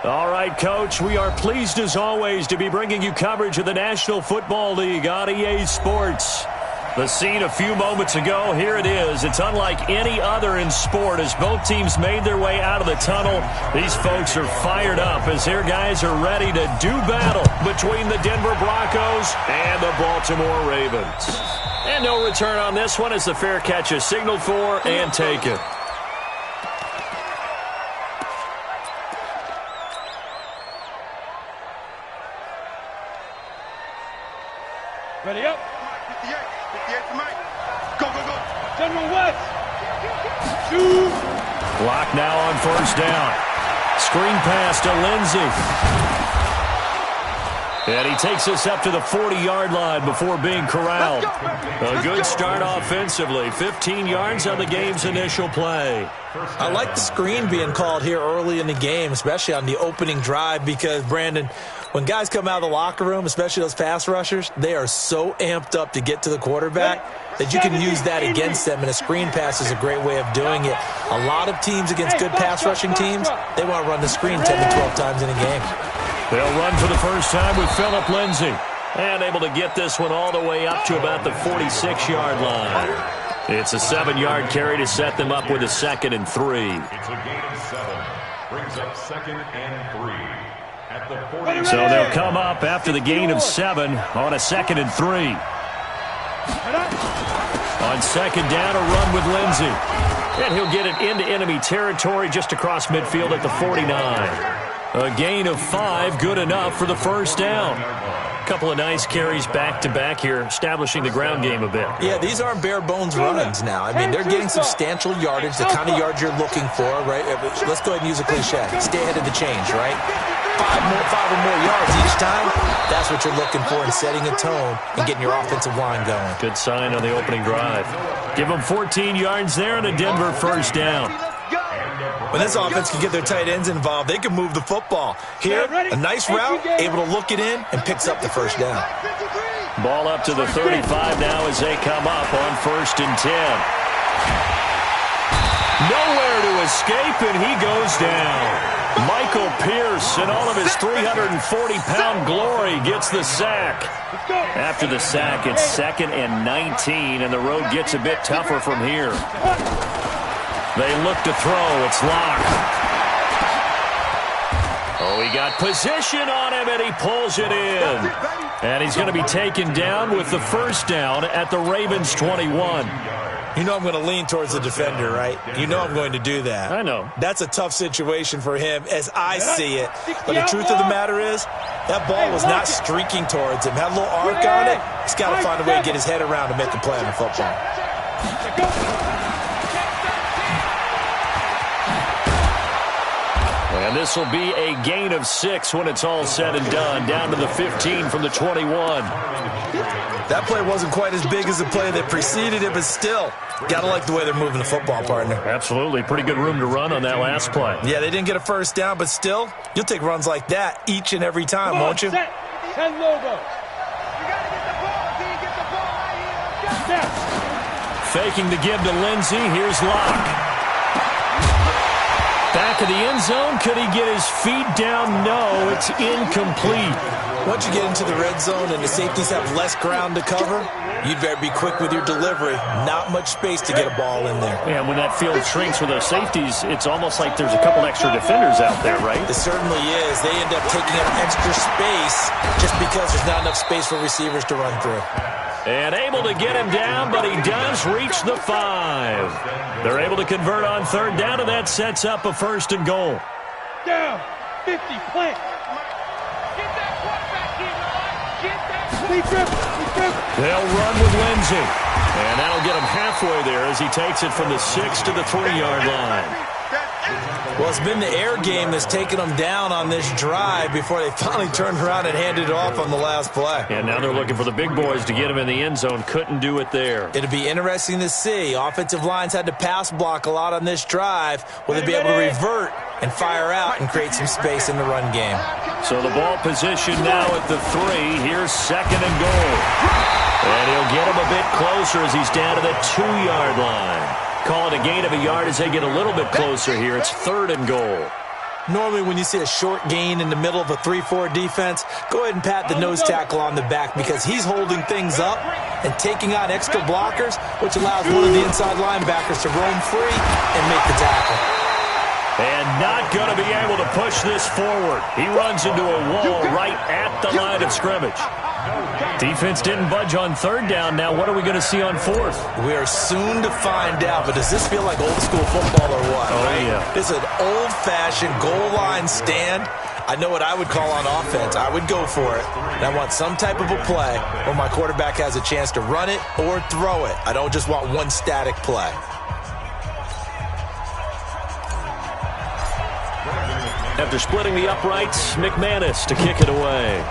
All right, Coach, we are pleased as always to be bringing you coverage of the National Football League on EA Sports. The scene a few moments ago, here it is. It's unlike any other in sport as both teams made their way out of the tunnel. These folks are fired up as their guys are ready to do battle between the Denver Broncos and the Baltimore Ravens. And no return on this one as the fair catch is signaled for and taken. Ready up. 58 to Mike. Go, go, go. General West. Shoot. Block now on first down. Screen pass to Lindsey. And he takes us up to the 40-yard line before being corralled. A good start offensively. 15 yards on the game's initial play. I like the screen being called here early in the game, especially on the opening drive, because, Brandon, when guys come out of the locker room, especially those pass rushers, they are so amped up to get to the quarterback that you can use that against them, and a screen pass is a great way of doing it. A lot of teams against good pass rushing teams, they want to run the screen 10 to 12 times in a game. They'll run for the first time with Phillip Lindsay. And able to get this one all the way up to about the 46-yard line. It's a 7-yard carry to set them up with a 2nd and 3. It's a gain of 7. Brings up 2nd and 3 at the 40. So they'll come up after the gain of 7 on a 2nd and 3. On 2nd down, a run with Lindsay. And he'll get it into enemy territory just across midfield at the 49. A gain of 5, good enough for the first down. A couple of nice carries back-to-back here, establishing the ground game a bit. Yeah, these aren't bare-bones runs now. I mean, they're getting substantial yardage, the kind of yards you're looking for, right? Let's go ahead and use a cliche. Stay ahead of the change, right? 5 or more yards each time. That's what you're looking for in setting a tone and getting your offensive line going. Good sign on the opening drive. Give them 14 yards there and a Denver first down. When this offense can get their tight ends involved, they can move the football. Here, a nice route, able to look it in, and picks up the first down. Ball up to the 35 now as they come up on 1st and 10. Nowhere to escape, and he goes down. Michael Pierce, in all of his 340-pound glory, gets the sack. After the sack, it's 2nd and 19, and the road gets a bit tougher from here. They look to throw. It's locked. Oh, he got position on him, and he pulls it in. And he's going to be taken down with the first down at the Ravens 21. You know I'm going to lean towards the defender, right? You know I'm going to do that. I know. That's a tough situation for him as I see it. But the truth of the matter is, that ball was not streaking towards him. Had a little arc on it. He's got to find a way to get his head around to make a play on the football. And this will be a gain of 6 when it's all said and done. Down to the 15 from the 21. That play wasn't quite as big as the play that preceded it, but still, got to like the way they're moving the football, partner. Absolutely. Pretty good room to run on that last play. Yeah, they didn't get a first down, but still, you'll take runs like that each and every time, won't you? Set. 10 logo. You got to get the ball. Can you get the ball right here? Faking the give to Lindsey. Here's Locke. Back of the end zone. Could he get his feet down? No, it's incomplete. Once you get into the red zone and the safeties have less ground to cover, you'd better be quick with your delivery. Not much space to get a ball in there. And when that field shrinks with those safeties, it's almost like there's a couple extra defenders out there, right? It certainly is. They end up taking up extra space just because there's not enough space for receivers to run through. And able to get him down, but he does reach the 5. They're able to convert on 3rd down, and that sets up a 1st and goal. Down. 50. Plant. Get that quarterback here, get that. They'll run with Lindsey. And that'll get him halfway there as he takes it from the 6 to the 3-yard line. Well, it's been the air game that's taken them down on this drive before they finally turned around and handed it off on the last play. And now they're looking for the big boys to get him in the end zone. Couldn't do it there. It'll be interesting to see. Offensive lines had to pass block a lot on this drive. Will they be able to revert and fire out and create some space in the run game? So the ball position now at the 3. Here's 2nd and goal. And he'll get him a bit closer as he's down to the 2-yard line. Call it a gain of a yard as they get a little bit closer here. It's 3rd and goal. Normally when you see a short gain in the middle of a 3-4 defense, go ahead and pat the nose tackle on the back because he's holding things up and taking on extra blockers, which allows one of the inside linebackers to roam free and make the tackle. And not going to be able to push this forward. He runs into a wall right at the line of scrimmage. Defense didn't budge on third down. Now what are we going to see on fourth? We are soon to find out, but does this feel like old school football or what? Oh, right? Yeah. This is an old-fashioned goal line stand. I know what I would call on offense. I would go for it. And I want some type of a play where my quarterback has a chance to run it or throw it. I don't just want one static play. After splitting the uprights, McManus to kick it away.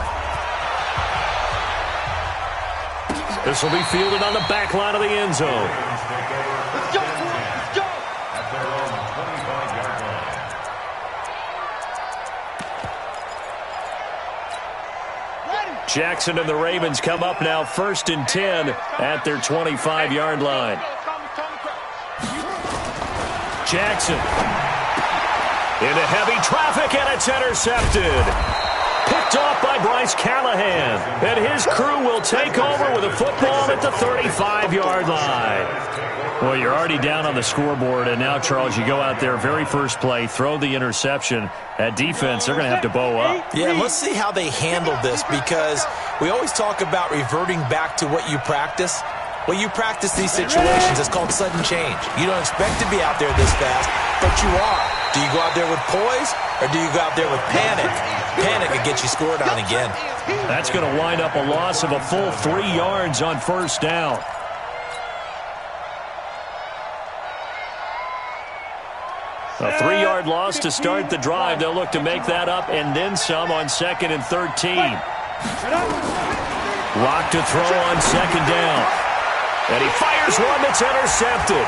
This will be fielded on the back line of the end zone. Let's go. Let's go. At their own 25-yard line. Ready. Jackson and the Ravens come up now 1st and 10 at their 25-yard line. Jackson into heavy traffic, and it's intercepted. Picked off by Bryce Callahan. And his crew will take over with a football at the 35-yard line. Well, you're already down on the scoreboard, and now, Charles, you go out there, very first play, throw the interception. At defense, they're going to have to bow up. Yeah, let's see how they handle this, because we always talk about reverting back to what you practice. Well, you practice these situations. It's called sudden change. You don't expect to be out there this fast, but you are. Do you go out there with poise, or do you go out there with panic? Panic could get you scored on again. That's going to wind up a loss of a full 3 yards on first down. A 3-yard loss to start the drive. They'll look to make that up and then some on 2nd and 13. Lock to throw on 2nd down. And he fires one that's intercepted.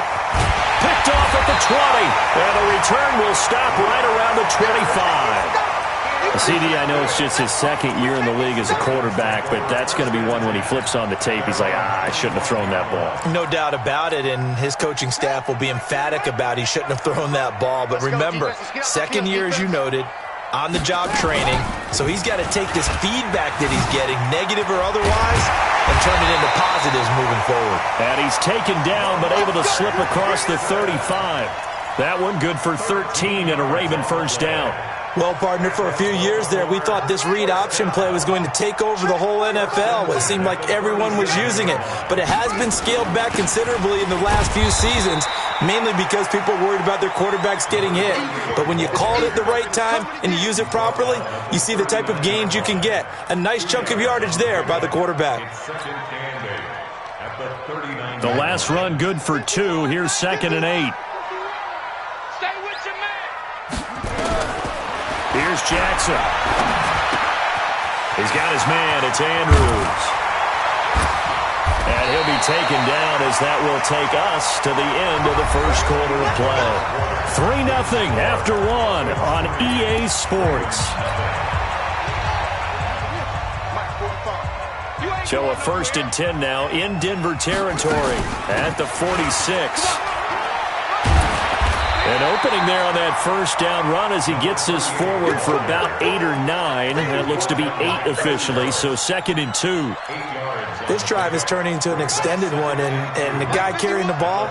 Picked off at the 20. And the return will stop right around the 25. CD, I know it's just his 2nd year in the league as a quarterback, but that's going to be one when he flips on the tape. He's like, I shouldn't have thrown that ball. No doubt about it, and his coaching staff will be emphatic about he shouldn't have thrown that ball. But remember, 2nd year, as you noted, on-the-job training, so he's got to take this feedback that he's getting, negative or otherwise, and turn it into positives moving forward. And he's taken down, but able to slip across the 35. That one good for 13 and a Raven first down. Well, partner, for a few years there, we thought this read option play was going to take over the whole NFL. It seemed like everyone was using it, but it has been scaled back considerably in the last few seasons, mainly because people are worried about their quarterbacks getting hit. But when you call it at the right time and you use it properly, you see the type of gains you can get. A nice chunk of yardage there by the quarterback. The last run good for 2. Here's 2nd and 8. Here's Jackson. He's got his man. It's Andrews. And he'll be taken down as that will take us to the end of the first quarter of play. 3-0 after 1 on EA Sports. So a 1st and 10 now in Denver territory at the 46. And opening there on that first down run as he gets this forward for about 8 or 9. And it looks to be 8 officially, so 2nd and 2. This drive is turning into an extended one, and the guy carrying the ball,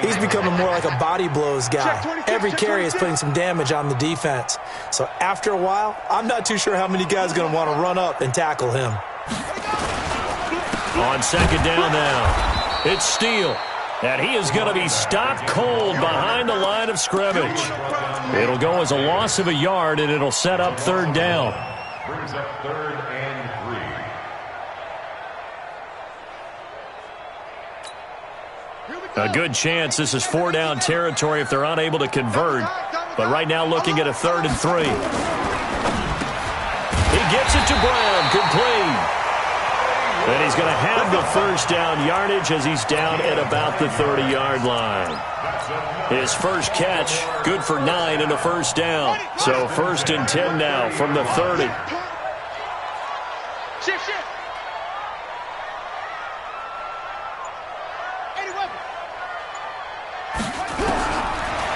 he's becoming more like a body blows guy. Every carry is putting some damage on the defense. So after a while, I'm not too sure how many guys are going to want to run up and tackle him. On 2nd down now, it's Steele. And he is going to be stopped cold behind the line of scrimmage. It'll go as a loss of a yard, and it'll set up 3rd down. Brings up 3rd and 3. A good chance this is 4-down territory if they're unable to convert. But right now looking at a 3rd and 3. He gets it to Brown, complete. And he's going to have the first down yardage as he's down at about the 30-yard line. His first catch, good for 9 and a first down. So 1st and 10 now from the 30. Shift.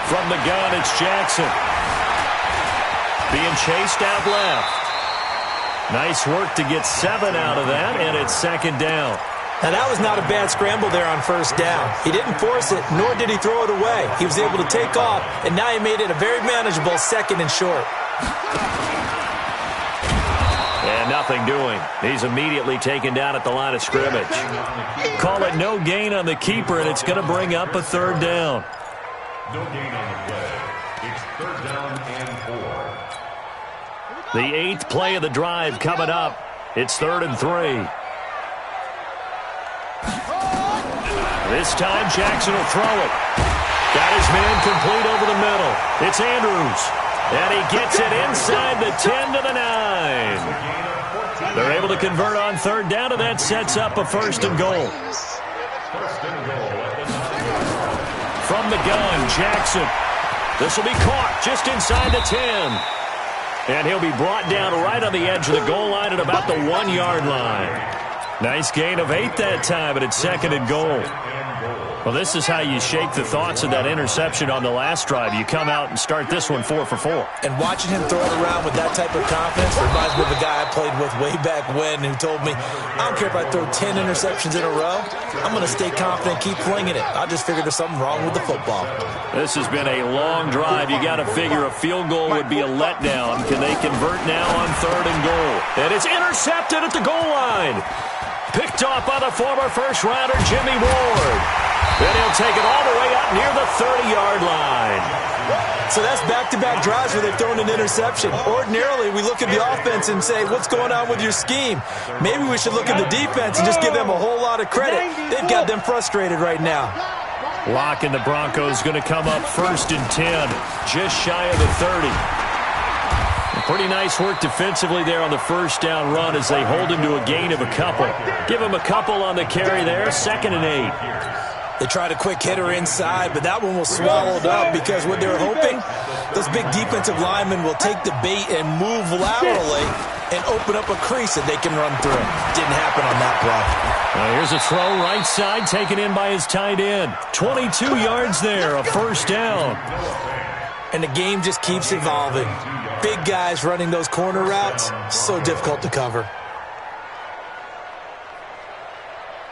From the gun, it's Jackson. being chased out left. Nice work to get 7 out of that, and it's second down. Now, that was not a bad scramble there on first down. He didn't force it, nor did he throw it away. He was able to take off, and now he made it a very manageable second and short. And nothing doing. He's immediately taken down at the line of scrimmage. Call it no gain on the keeper, and it's going to bring up a third down. No gain on the play. It's third down and 4. The 8th play of the drive coming up. It's 3rd and 3. This time Jackson will throw it. Got his man complete over the middle. It's Andrews. And he gets it inside the 10 to the 9. They're able to convert on third down, and that sets up a 1st and goal. First and goal at the 9. From the gun, Jackson. This will be caught just inside the 10. And he'll be brought down right on the edge of the goal line at about the 1-yard line. Nice gain of 8 that time, but it's 2nd and goal. Well, this is how you shake the thoughts of that interception on the last drive. You come out and start this one 4 for 4. And watching him throw it around with that type of confidence reminds me of a guy I played with way back when who told me, I don't care if I throw 10 interceptions in a row. I'm going to stay confident, keep flinging it. I just figured there's something wrong with the football. This has been a long drive. You got to figure a field goal would be a letdown. Can they convert now on 3rd and goal? And it's intercepted at the goal line. Picked off by the former first-rounder Jimmy Ward. Then he'll take it all the way up near the 30-yard line. So that's back-to-back drives where they've thrown an interception. Ordinarily, we look at the offense and say, what's going on with your scheme? Maybe we should look at the defense and just give them a whole lot of credit. They've got them frustrated right now. Lock and the Broncos going to come up 1st and 10, just shy of the 30. Pretty nice work defensively there on the first down run as they hold him to a gain of a couple. Give him a couple on the carry there, 2nd and 8. They tried a quick hitter inside, but that one was swallowed up because what they were hoping, those big defensive linemen will take the bait and move laterally and open up a crease that they can run through. Didn't happen on that play. Well, here's a throw right side taken in by his tight end. 22 yards there, a 1st down. And the game just keeps evolving. Big guys running those corner routes, so difficult to cover.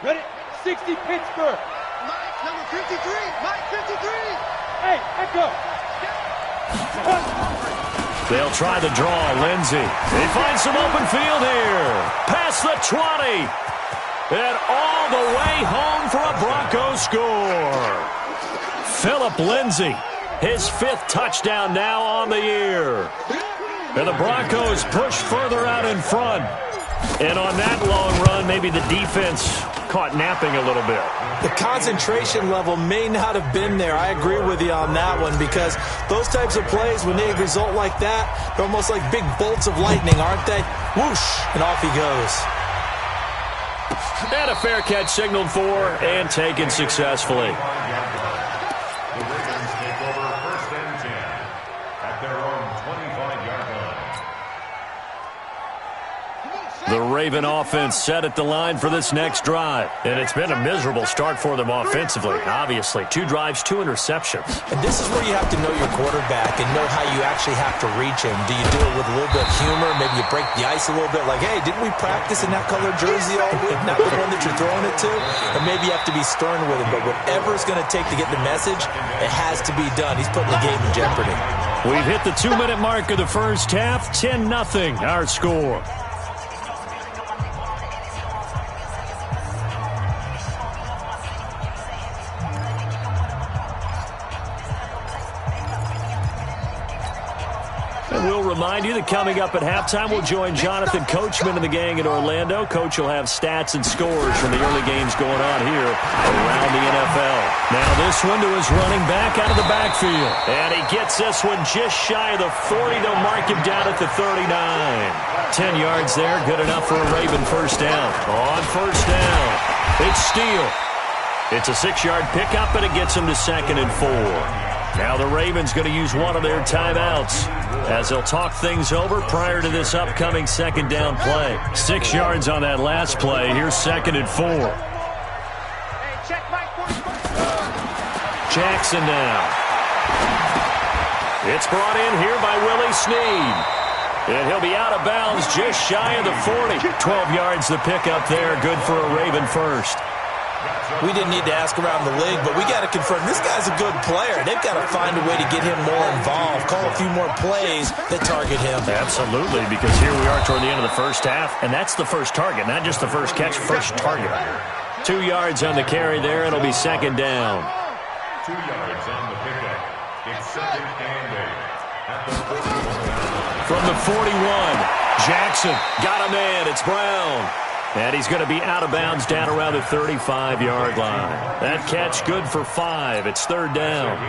Ready? 60 Pittsburgh. Mike, number 53. Mike, 53. Hey, echo. They'll try the draw. Lindsey. They find some open field here. Past the 20. And all the way home for a Broncos score. Phillip Lindsey. His 5th touchdown now on the year. And the Broncos push further out in front. And on that long run, maybe the defense caught napping a little bit. The concentration level may not have been there. I agree with you on that one because those types of plays, when they result like that, they're almost like big bolts of lightning, aren't they? Whoosh, and off he goes. And a fair catch signaled for and taken successfully. The Ravens take over 1st and 10 at their own 25-yard line. The Raven offense set at the line for this next drive. And it's been a miserable start for them offensively. Obviously, 2 drives, 2 interceptions. And this is where you have to know your quarterback and know how you actually have to reach him. Do you do it with a little bit of humor? Maybe you break the ice a little bit like, hey, didn't we practice in that colored jersey all week? Not the one that you're throwing it to? Or maybe you have to be stern with him. But whatever it's going to take to get the message, it has to be done. He's putting the game in jeopardy. We've hit the 2-minute mark of the first half. 10-0 our score. And we'll remind you that coming up at halftime, we'll join Jonathan Coachman and the gang in Orlando. Coach will have stats and scores from the early games going on here around the NFL. Now this one to his running back out of the backfield. And he gets this one just shy of the 40. They'll mark him down at the 39. 10 yards there, good enough for a Raven first down. On first down, it's Steele. It's a 6-yard pickup, and it gets him to 2nd and 4. Now the Ravens going to use one of their timeouts as they'll talk things over prior to this upcoming 2nd down play. 6 yards on that last play. Here's 2nd and 4. Jackson now. It's brought in here by Willie Snead. And he'll be out of bounds just shy of the 40. 12 yards the pickup there. Good for a Raven first. We didn't need to ask around the league, but we got to confirm this guy's a good player. They've got to find a way to get him more involved, call a few more plays that target him. Absolutely, because here we are toward the end of the first half, and that's the first target, not just the first catch, first target. 2 yards on the carry there. It'll be second down. 2 yards on the pickup. It's second and 8 at the 41. From the 41, Jackson got a man. It's Brown. And he's going to be out of bounds down around the 35-yard line. That catch good for 5. It's third down.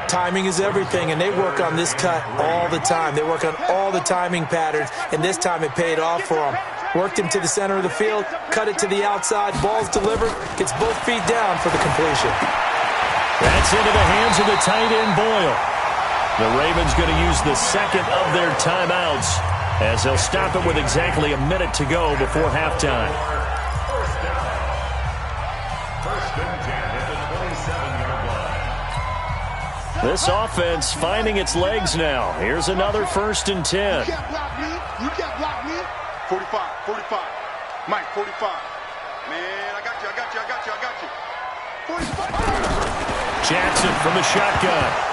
Timing is everything, and they work on this cut all the time. They work on all the timing patterns, and this time it paid off for them. Worked him to the center of the field, cut it to the outside, ball's delivered, gets both feet down for the completion. That's into the hands of the tight end, Boyle. The Ravens going to use the second of their timeouts, as they'll stop it with exactly a minute to go before halftime. First down. First and 10 at the 27-yard line. This offense finding its legs now. Here's another first and 10. You can't block me. You can't block me. 45, 45. Mike, 45. Man, I got you, I got you, I got you, I got you. 45. Jackson from the shotgun.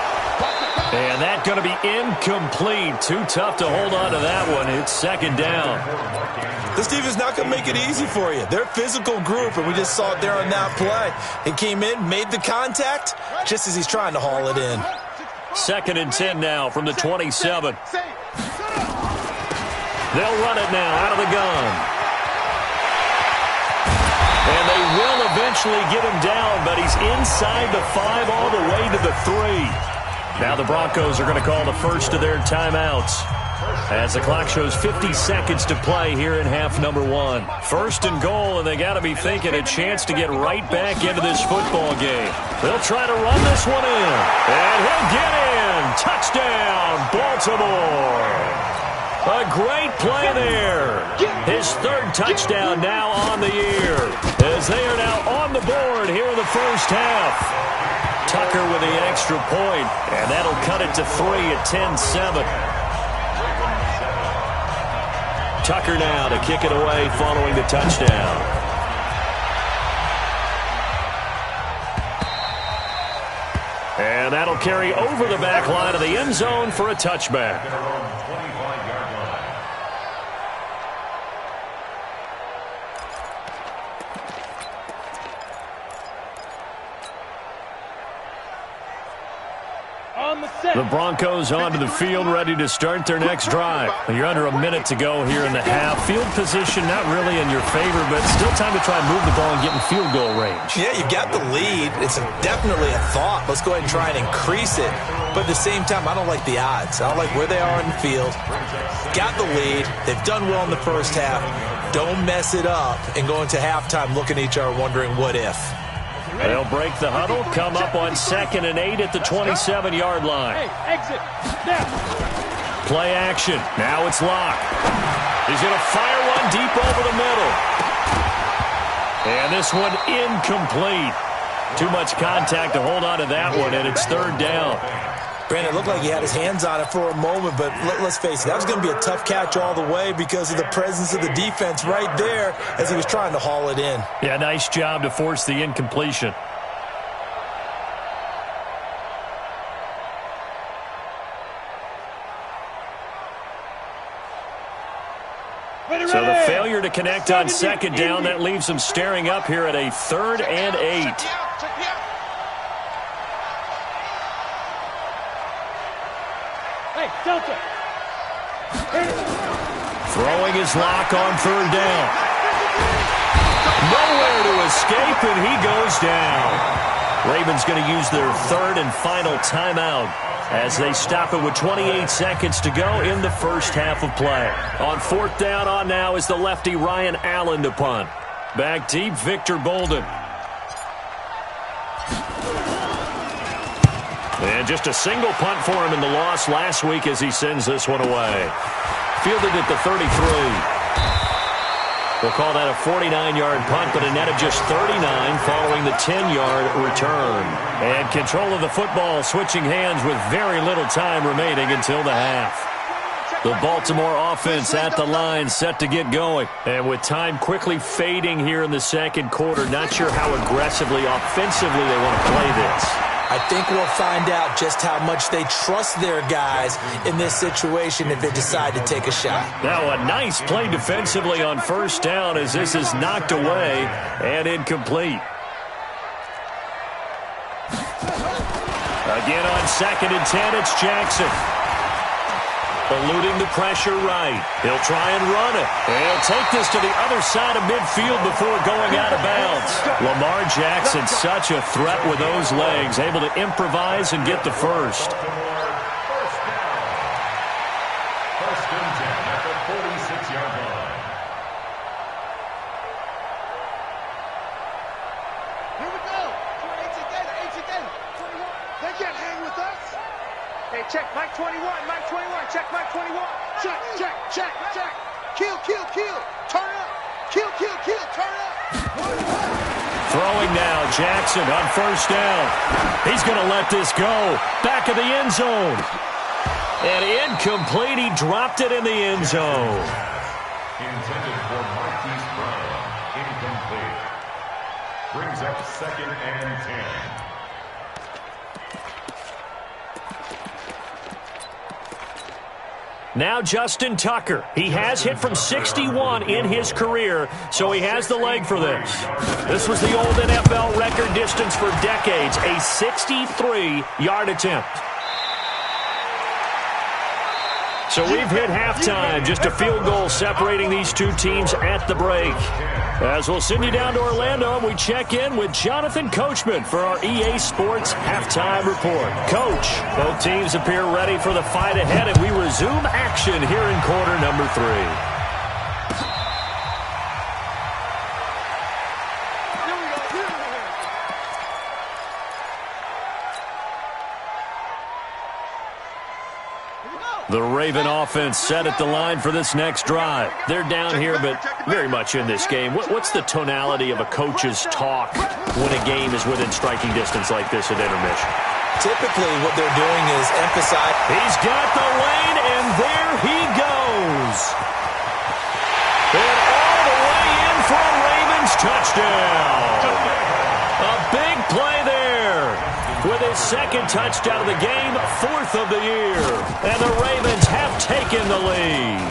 And that's going to be incomplete. Too tough to hold on to that one. It's second down. This defense is not going to make it easy for you. They're a physical group, and we just saw it there on that play. He came in, made the contact, just as he's trying to haul it in. Second and 10 now from the 27. They'll run it now out of the gun. And they will eventually get him down, but he's inside the 5 all the way to the 3. Now the Broncos are going to call the first of their timeouts, as the clock shows 50 seconds to play here in half number 1. First and goal, and they got to be thinking a chance to get right back into this football game. They'll try to run this one in, and he'll get in. Touchdown, Baltimore. A great play there. His third touchdown now on the year, as they are now on the board here in the first half. Tucker with the extra point, and that'll cut it to 3 at 10-7. Tucker now to kick it away following the touchdown. And that'll carry over the back line of the end zone for a touchback. The Broncos onto the field, ready to start their next drive. You're under a minute to go here in the half. Field position not really in your favor, but still time to try and move the ball and get in field goal range. Yeah, you've got the lead. It's definitely a thought. Let's go ahead and try and increase it. But at the same time, I don't like the odds. I don't like where they are in the field. Got the lead. They've done well in the first half. Don't mess it up and go into halftime looking at each other wondering what if. They'll break the huddle, come up on 2nd and 8 at the 27-yard line. Hey, exit. Now. Play action. Now it's Locke. He's going to fire one deep over the middle. And this one incomplete. Too much contact to hold on to that one, and it's third down. Brandon, it looked like he had his hands on it for a moment, but let's face it, that was going to be a tough catch all the way because of the presence of the defense right there as he was trying to haul it in. Yeah, nice job to force the incompletion. So the failure to connect on second down, that leaves them staring up here at a 3rd and 8. Hey, Delta. Throwing his Lock on 3rd down. Nowhere to escape, and he goes down. Ravens going to use their 3rd and final timeout as they stop it with 28 seconds to go in the first half of play. On 4th down on now is the lefty Ryan Allen to punt. Back deep, Victor Bolden. And just a single punt for him in the loss last week as he sends this one away. Fielded at the 33. We'll call that a 49-yard punt, but a net of just 39 following the 10-yard return. And control of the football switching hands with very little time remaining until the half. The Baltimore offense at the line set to get going. And with time quickly fading here in the second quarter, not sure how aggressively, offensively they want to play this. I think we'll find out just how much they trust their guys in this situation if they decide to take a shot. Now a nice play defensively on first down as this is knocked away and incomplete. Again on 2nd and 10, it's Jackson. Eluding the pressure right. He'll try and run it. He'll take this to the other side of midfield before going out of bounds. Lamar Jackson, such a threat with those legs, able to improvise and get the first. First and 10 at the 46-yard line. Here we go. 18 Gator. 21. They can't hang with us. Hey, check Mike 21. Mike 21. Check Mike 21. Check. Kill. Turn up. Kill. Turn up. Throwing now, Jackson on first down. He's going to let this go. Back of the end zone. And incomplete. He dropped it in the end zone. Intended for Marquise Brown. Incomplete. Brings up 2nd and 10. Now Justin Tucker. He has hit from 61 in his career, so he has the leg for this. This was the old NFL record distance for decades, a 63-yard attempt. So we've hit halftime, just a field goal separating these two teams at the break. As we'll send you down to Orlando, and we check in with Jonathan Coachman for our EA Sports Halftime Report. Coach, both teams appear ready for the fight ahead, and we resume action here in quarter number 3. The Raven offense set at the line for this next drive. They're down here, but very much in this game. What's the tonality of a coach's talk when a game is within striking distance like this at intermission? Typically, what they're doing is emphasize. He's got the lane, and there he goes. And all the way in for a Ravens touchdown. A big play there. With his second touchdown of the game, 4th of the year. And the Ravens have taken the lead.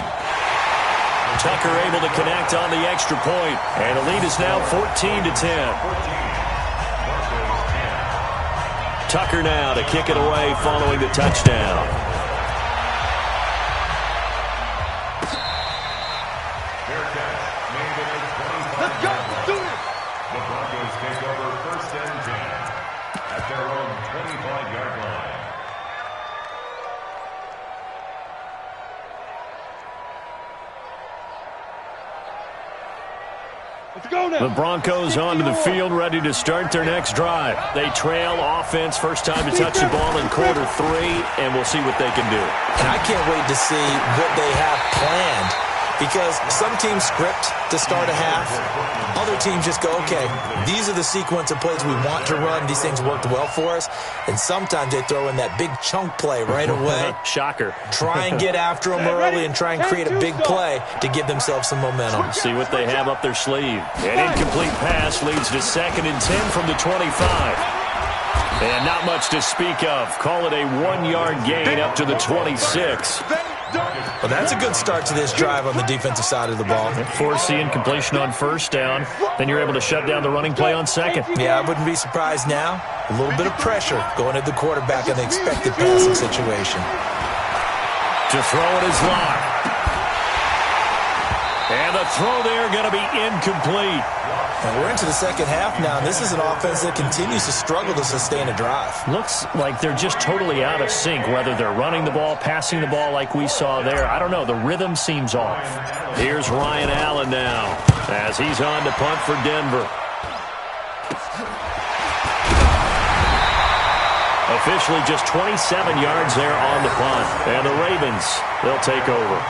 Tucker able to connect on the extra point, and the lead is now 14-10. Tucker now to kick it away following the touchdown. Let's go. Do it. The Broncos take over 1st and 10 at their own 25-yard line. Let's go now. The Broncos onto the field, ready to start their next drive. They trail offense, first time to touch the ball in quarter 3, and we'll see what they can do. And I can't wait to see what they have planned, because some teams script to start a half. Other teams just go, okay, these are the sequence of plays we want to run. These things worked well for us. And sometimes they throw in that big chunk play right away. Shocker. Try and get after them early and try and create a big play to give themselves some momentum. See what they have up their sleeve. An incomplete pass leads to 2nd and 10 from the 25. And not much to speak of. Call it a 1-yard gain up to the 26. Well, that's a good start to this drive on the defensive side of the ball. Force the incompletion on first down. Then you're able to shut down the running play on second. Yeah, I wouldn't be surprised now. A little bit of pressure going at the quarterback in the expected passing situation. To throw it is locked. And the throw there going to be incomplete. And we're into the second half now, and this is an offense that continues to struggle to sustain a drive. Looks like they're just totally out of sync, whether they're running the ball, passing the ball like we saw there. I don't know. The rhythm seems off. Here's Ryan Allen now as he's on to punt for Denver. Officially just 27 yards there on the punt. And the Ravens, they'll take over.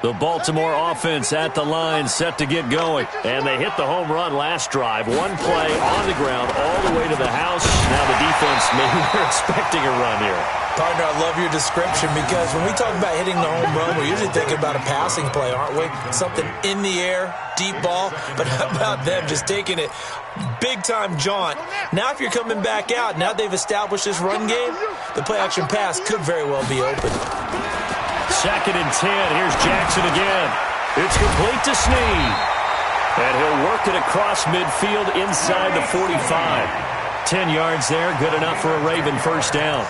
The Baltimore offense at the line, set to get going. And they hit the home run last drive. One play on the ground all the way to the house. Now the defense, maybe they're expecting a run here. Partner, I love your description because when we talk about hitting the home run, we're usually thinking about a passing play, aren't we? Something in the air, deep ball. But how about them just taking it big-time jaunt? Now if you're coming back out, now they've established this run game, the play-action pass could very well be open. 2nd and 10. Here's Jackson again. It's complete to Snead. And he'll work it across midfield inside the 45. 10 yards there, good enough for a Raven first down.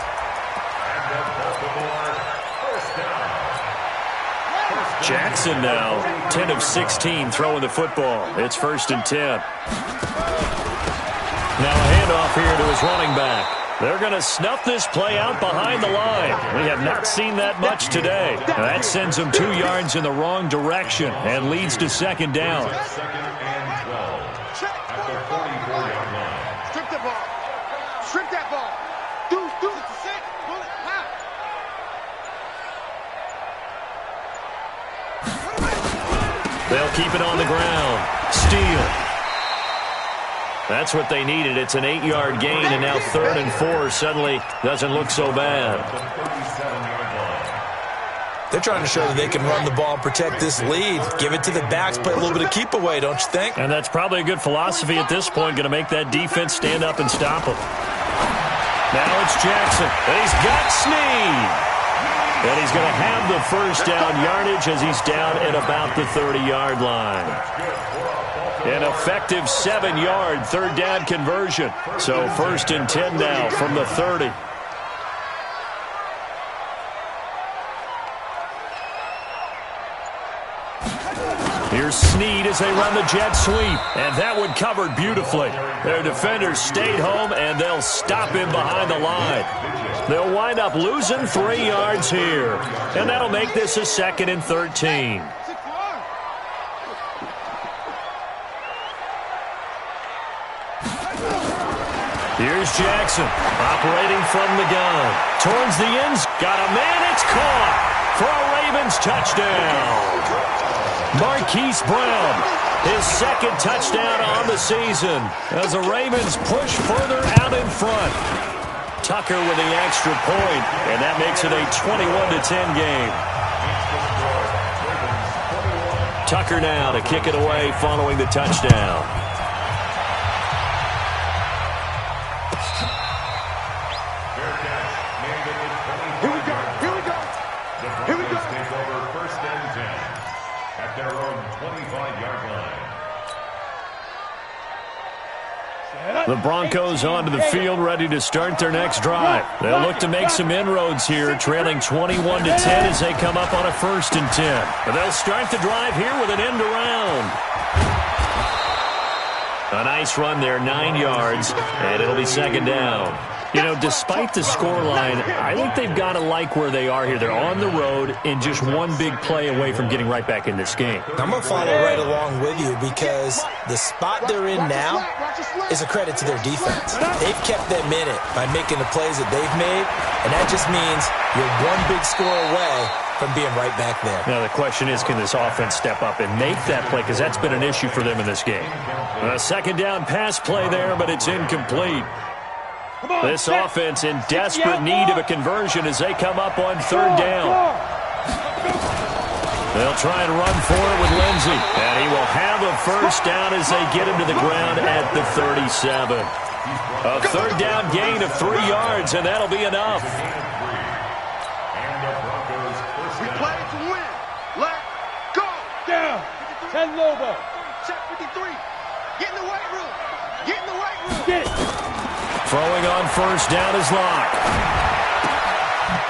Jackson now, 10 of 16 throwing the football. It's 1st and 10. Now a handoff here to his running back. They're going to snuff this play out behind the line. We have not seen that much today. That sends them 2 yards in the wrong direction and leads to 2nd down. 2nd and 12 at the 44-yard line. Strip the ball. Strip that ball. Do it to sit. Pull it. They'll keep it on the ground. Steele. That's what they needed. It's an 8-yard gain, and now 3rd and 4 suddenly doesn't look so bad. They're trying to show that they can run the ball and protect this lead. Give it to the backs, play a little bit of keep away, don't you think? And that's probably a good philosophy at this point, going to make that defense stand up and stop them. Now it's Jackson, and he's got Snead. And he's going to have the first down yardage as he's down at about the 30-yard line. An effective 7-yard 3rd down conversion. So 1st and 10 now from the 30. Here's Snead as they run the jet sweep. And that one covered beautifully. Their defenders stayed home, and they'll stop him behind the line. They'll wind up losing 3 yards here. And that'll make this a 2nd and 13. Here's Jackson, operating from the gun. Towards the ends, got a man, it's caught for a Ravens touchdown. Marquise Brown, his 2nd touchdown on the season as the Ravens push further out in front. Tucker with the extra point, and that makes it a 21-10 game. Tucker now to kick it away following the touchdown. The Broncos onto the field, ready to start their next drive. They'll look to make some inroads here, trailing 21-10 as they come up on a 1st and 10. But they'll start the drive here with an end around. A nice run there, 9 yards, and it'll be 2nd down. You know, despite the scoreline, I think they've got to like where they are here. They're on the road and just one big play away from getting right back in this game. I'm going to follow right along with you because the spot they're in now is a credit to their defense. They've kept them in it by making the plays that they've made, and that just means you're one big score away from being right back there. Now the question is, can this offense step up and make that play? Because that's been an issue for them in this game. A 2nd down pass play there, but it's incomplete. This offense in desperate need of a conversion as they come up on 3rd down. They'll try and run for it with Lindsey. And he will have a first down as they get him to the ground at the 37. A 3rd down gain of 3 yards, and that'll be enough. We play to win. Let go. Down. 10 Lobo. Check 53. Get in the weight room. Get in the weight room. Get. Throwing on 1st down is Locke.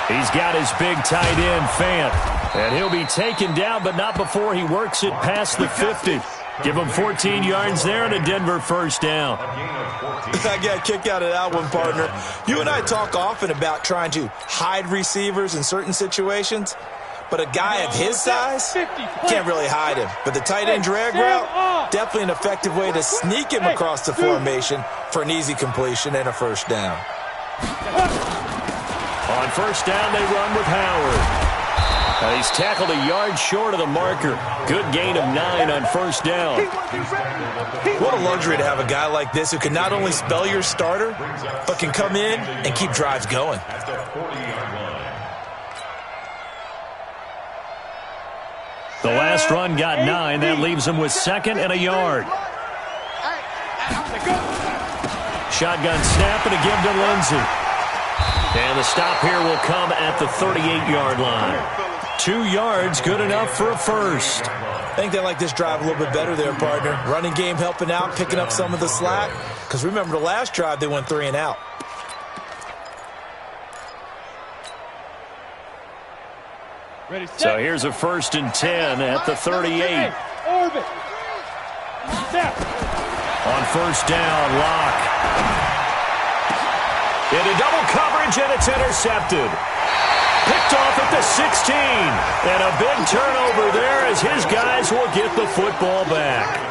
He's got his big tight end, Fant. And he'll be taken down, but not before he works it past the 50. Give him 14 yards there and a Denver first down. I got a kick out of that one, partner. You and I talk often about trying to hide receivers in certain situations. But a guy of his size, can't really hide him. But the tight end drag route, definitely an effective way to sneak him across the formation for an easy completion and a first down. On 1st down, they run with Howard. He's tackled a yard short of the marker. Good gain of 9 on first down. What a luxury to have a guy like this who can not only spell your starter, but can come in and keep drives going. The last run got 9. That leaves him with 2nd and a yard. Shotgun snap and a give to Lindsey. And the stop here will come at the 38-yard line. 2 yards, good enough for a first. I think they like this drive a little bit better there, partner. Running game helping out, picking up some of the slack. Because remember the last drive, they went 3 and out. So here's a 1st and 10 at the 38. On first down, Locke. Into double coverage, and it's intercepted. Picked off at the 16. And a big turnover there as his guys will get the football back.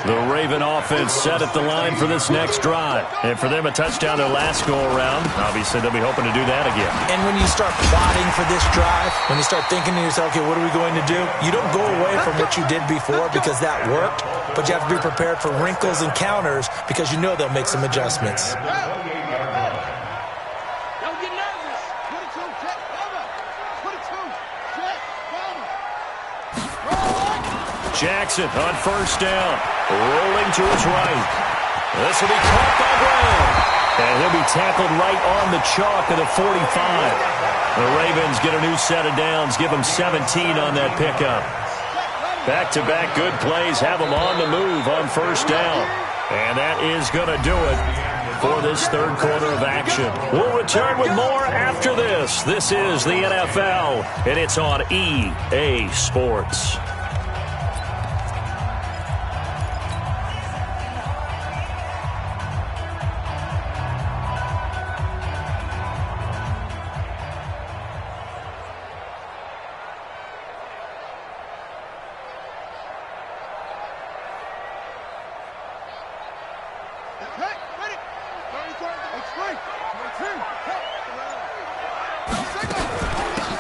The Raven offense set at the line for this next drive. And for them, a touchdown their last go-around. Obviously, they'll be hoping to do that again. And when you start plotting for this drive, when you start thinking to yourself, okay, what are we going to do? You don't go away from what you did before because that worked, but you have to be prepared for wrinkles and counters because you know they'll make some adjustments. Jackson on first down, rolling to his right. This will be caught by Brown, and he'll be tackled right on the chalk of the 45. The Ravens get a new set of downs, give them 17 on that pickup. Back-to-back good plays have them on the move on first down, and that is going to do it for this third quarter of action. We'll return with more after this. This is the NFL, and it's on EA Sports.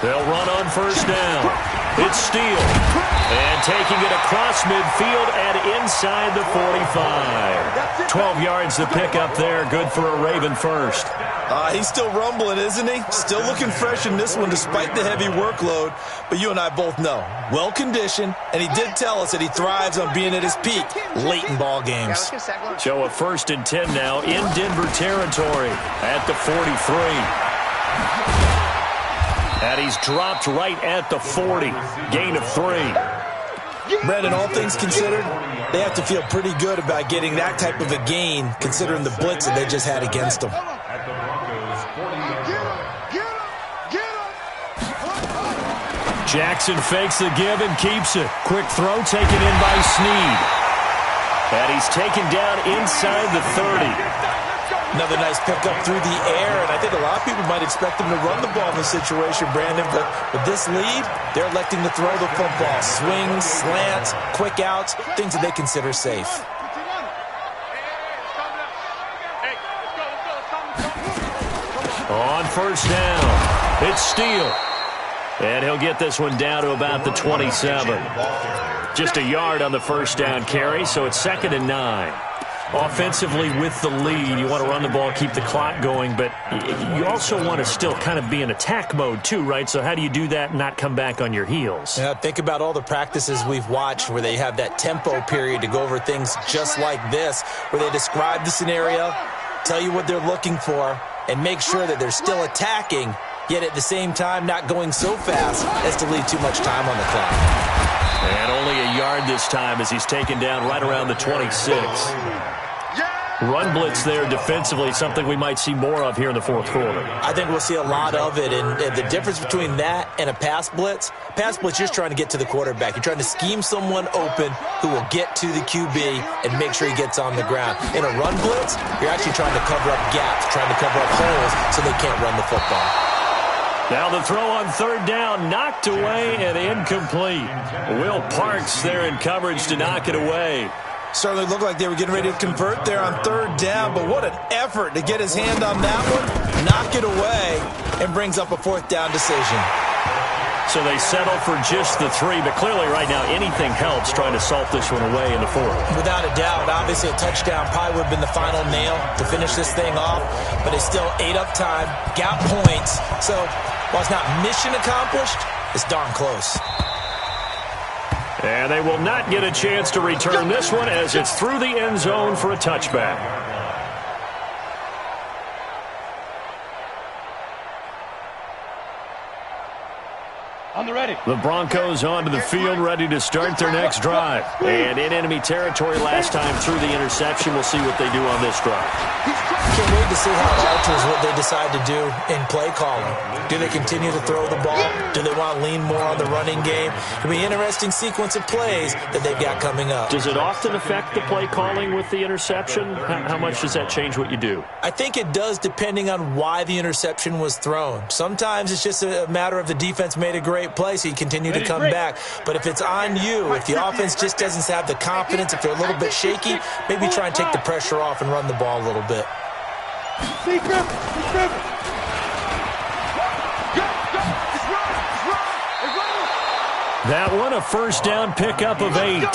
They'll run on first down. It's Steele. And taking it across midfield and inside the 45. 12 yards to pick up there. Good for a Raven first. He's still rumbling, isn't he? Still looking fresh in this one despite the heavy workload. But you and I both know, well-conditioned, and he did tell us that he thrives on being at his peak late in ball games. So a 1st and 10 now in Denver territory at the 43. And he's dropped right at the 40. Gain of 3. Brandon, all things considered, they have to feel pretty good about getting that type of a gain considering the blitz that they just had against them. Jackson fakes the give and keeps it. Quick throw taken in by Snead. And he's taken down inside the 30. Another nice pickup through the air, and I think a lot of people might expect them to run the ball in this situation, Brandon, but with this lead, they're electing to throw the football. Swings, slants, quick outs, things that they consider safe. On first down, it's Steele. And he'll get this one down to about the 27. Just a yard on the first down carry, so it's 2nd and 9. Offensively with the lead, you want to run the ball, keep the clock going, but you also want to still kind of be in attack mode too, right? So how do you do that and not come back on your heels? Yeah, think about all the practices we've watched where they have that tempo period to go over things just like this, where they describe the scenario, tell you what they're looking for, and make sure that they're still attacking, yet at the same time not going so fast as to leave too much time on the clock. And only a yard this time as he's taken down right around the 26. Run blitz there defensively, something we might see more of here in the fourth quarter. I think we'll see a lot of it, and the difference between that and a pass blitz, you're just trying to get to the quarterback. You're trying to scheme someone open who will get to the QB and make sure he gets on the ground. In a run blitz, you're actually trying to cover up gaps, trying to cover up holes so they can't run the football. Now the throw on third down, knocked away and incomplete. Will Parks there in coverage to knock it away. Certainly looked like they were getting ready to convert there on third down, but what an effort to get his hand on that one, knock it away, and brings up a fourth down decision. So they settle for just the 3, but clearly right now anything helps trying to salt this one away in the 4th. Without a doubt, obviously a touchdown probably would have been the final nail to finish this thing off, but it's still ate up time, got points. So while it's not mission accomplished, it's darn close. And they will not get a chance to return this one as it's through the end zone for a touchback. On the ready. The Broncos onto the field, ready to start their next drive. And in enemy territory last time through the interception. We'll see what they do on this drive. Can't wait to see how it alters what they decide to do in play calling. Do they continue to throw the ball? Do they want to lean more on the running game? It'll be an interesting sequence of plays that they've got coming up. Does it often affect the play calling with the interception? How much does that change what you do? I think it does depending on why the interception was thrown. Sometimes it's just a matter of the defense made a great play, so you continue to come back. But if it's on you, if the offense just doesn't have the confidence, if they're a little bit shaky, maybe try and take the pressure off and run the ball a little bit. That one, a first down pickup of 8.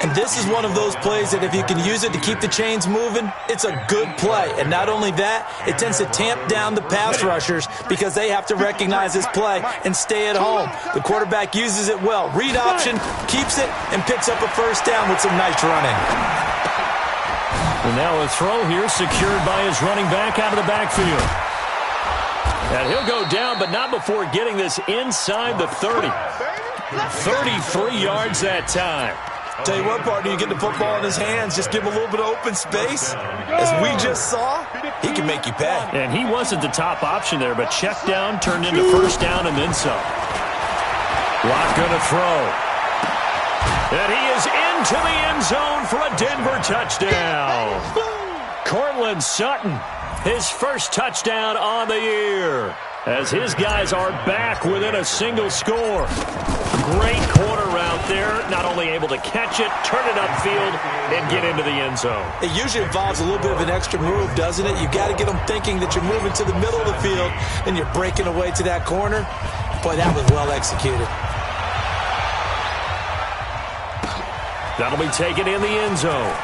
And this is one of those plays that if you can use it to keep the chains moving, it's a good play. And not only that, it tends to tamp down the pass rushers because they have to recognize this play and stay at home. The quarterback uses it well. Read option, keeps it, and picks up a first down with some nice running. And now a throw here secured by his running back out of the backfield. And he'll go down, but not before getting this inside the 30. 33 yards that time. Tell you what, partner, you get the football in his hands, just give him a little bit of open space. As we just saw, he can make you pay. And he wasn't the top option there, but check down turned into first down and then some. Watt going to throw. And he is into the end zone for a Denver touchdown. Cortland Sutton, his first touchdown on the year, as his guys are back within a single score. Great corner route there, not only able to catch it, turn it upfield, and get into the end zone. It usually involves a little bit of an extra move, doesn't it? You've got to get them thinking that you're moving to the middle of the field and you're breaking away to that corner. Boy, that was well executed. That'll be taken in the end zone.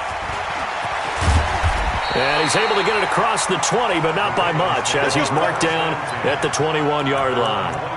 And he's able to get it across the 20, but not by much, as he's marked down at the 21-yard line.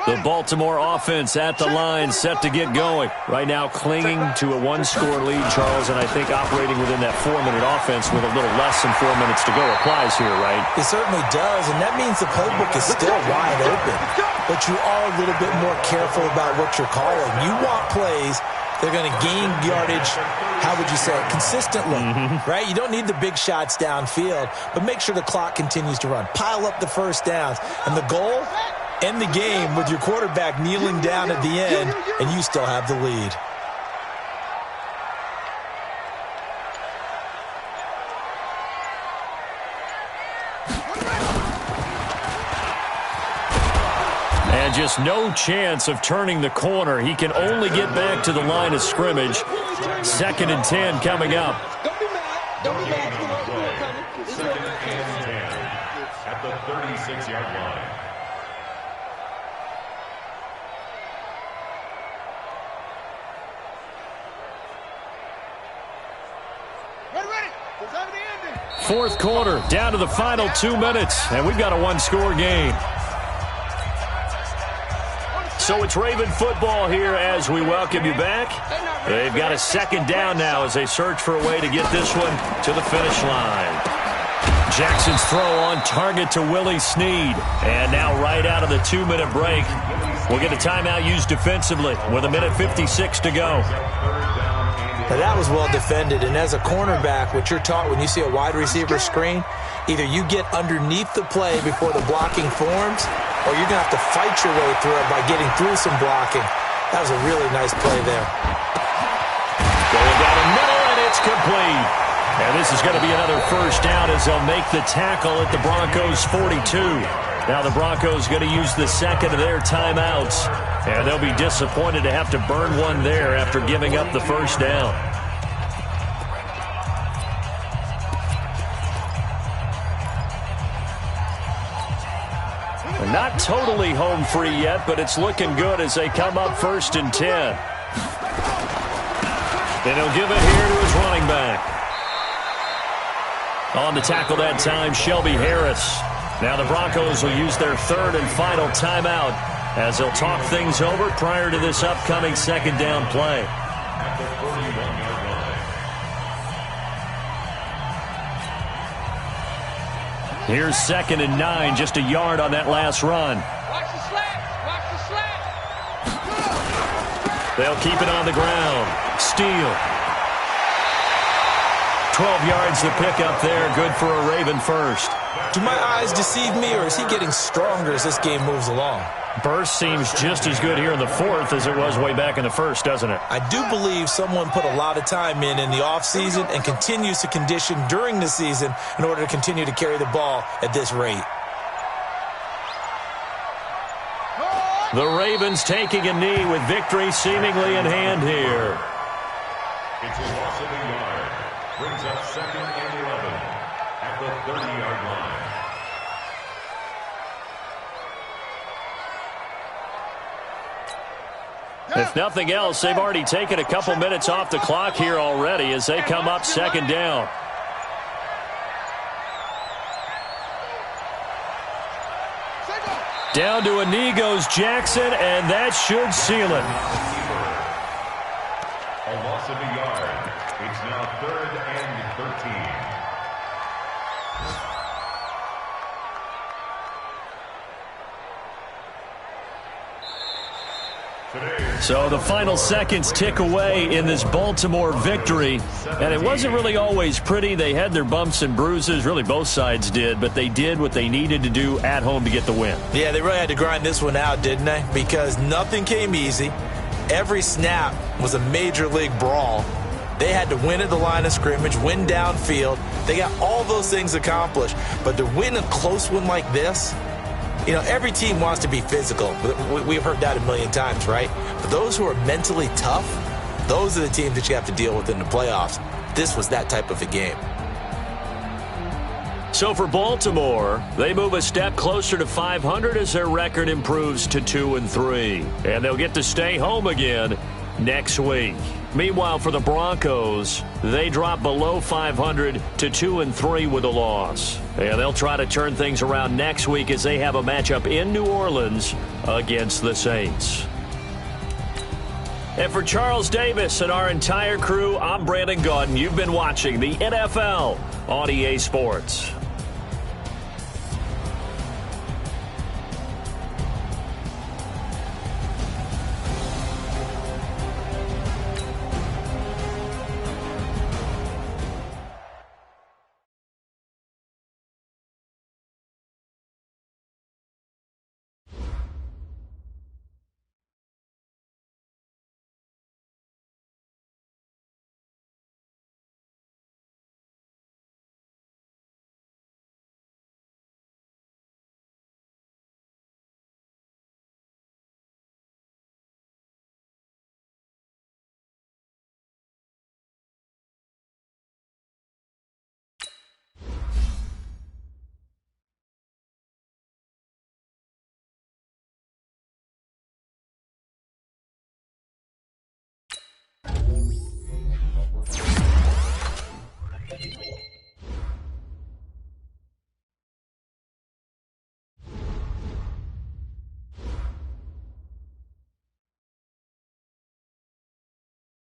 The Baltimore offense at the line, set to get going. Right now clinging to a one-score lead, Charles, and I think operating within that 4-minute offense with a little less than 4 minutes to go applies here, right? It certainly does, and that means the playbook is still wide open. But you are a little bit more careful about what you're calling. You want plays that are going to gain yardage, how would you say it, consistently, right? You don't need the big shots downfield, but make sure the clock continues to run. Pile up the first downs, and the goal, end the game with your quarterback kneeling down at the end, and you still have the lead. And just no chance of turning the corner. He can only get back to the line of scrimmage. 2nd and 10 coming up. Don't be mad. Second and 10 at the 36-yard line. Fourth quarter, down to the final 2 minutes, and we've got a one-score game. So it's Raven football here as we welcome you back. They've got a second down now as they search for a way to get this one to the finish line. Jackson's throw on target to Willie Snead. And now right out of the 2-minute break, we'll get a timeout used defensively with 1:56 to go. Now that was well defended, and as a cornerback, what you're taught when you see a wide receiver screen, either you get underneath the play before the blocking forms, or you're going to have to fight your way through it by getting through some blocking. That was a really nice play there. Going down the middle, and it's complete. And this is going to be another first down as they'll make the tackle at the Broncos' 42. Now the Broncos going to use the second of their timeouts, and they'll be disappointed to have to burn one there after giving up the first down. They're not totally home free yet, but it's looking good as they come up 1st and 10. And he'll give it here to his running back. On the tackle that time, Shelby Harris. Now the Broncos will use their 3rd and final timeout as they'll talk things over prior to this upcoming second down play. Here's 2nd and 9, just a yard on that last run. Watch the slats. Watch the slats. They'll keep it on the ground. Steele. 12 yards to pick up there. Good for a Raven first. Do my eyes deceive me, or is he getting stronger as this game moves along? Burst seems just as good here in the 4th as it was way back in the 1st, doesn't it? I do believe someone put a lot of time in the offseason and continues to condition during the season in order to continue to carry the ball at this rate. The Ravens taking a knee with victory seemingly in hand here. It's a loss of a yard. Brings up 2nd and 11 at the 30-yard line. If nothing else, they've already taken a couple minutes off the clock here already as they come up 2nd down. Down to a knee goes Jackson, and that should seal it. A loss of a yard. It's now 3rd and 13. So the final seconds tick away in this Baltimore victory. And it wasn't really always pretty. They had their bumps and bruises. Really, both sides did. But they did what they needed to do at home to get the win. Yeah, they really had to grind this one out, didn't they? Because nothing came easy. Every snap was a major league brawl. They had to win at the line of scrimmage, win downfield. They got all those things accomplished. But to win a close one like this, you know, every team wants to be physical. We've heard that a million times, right? But those who are mentally tough, those are the teams that you have to deal with in the playoffs. This was that type of a game. So for Baltimore, they move a step closer to 500 as their record improves to 2-3. And they'll get to stay home again next week. Meanwhile, for the Broncos, they drop below 500 to 2-3 with a loss. And they'll try to turn things around next week as they have a matchup in New Orleans against the Saints. And for Charles Davis and our entire crew, I'm Brandon Gaudin. You've been watching the NFL on EA Sports.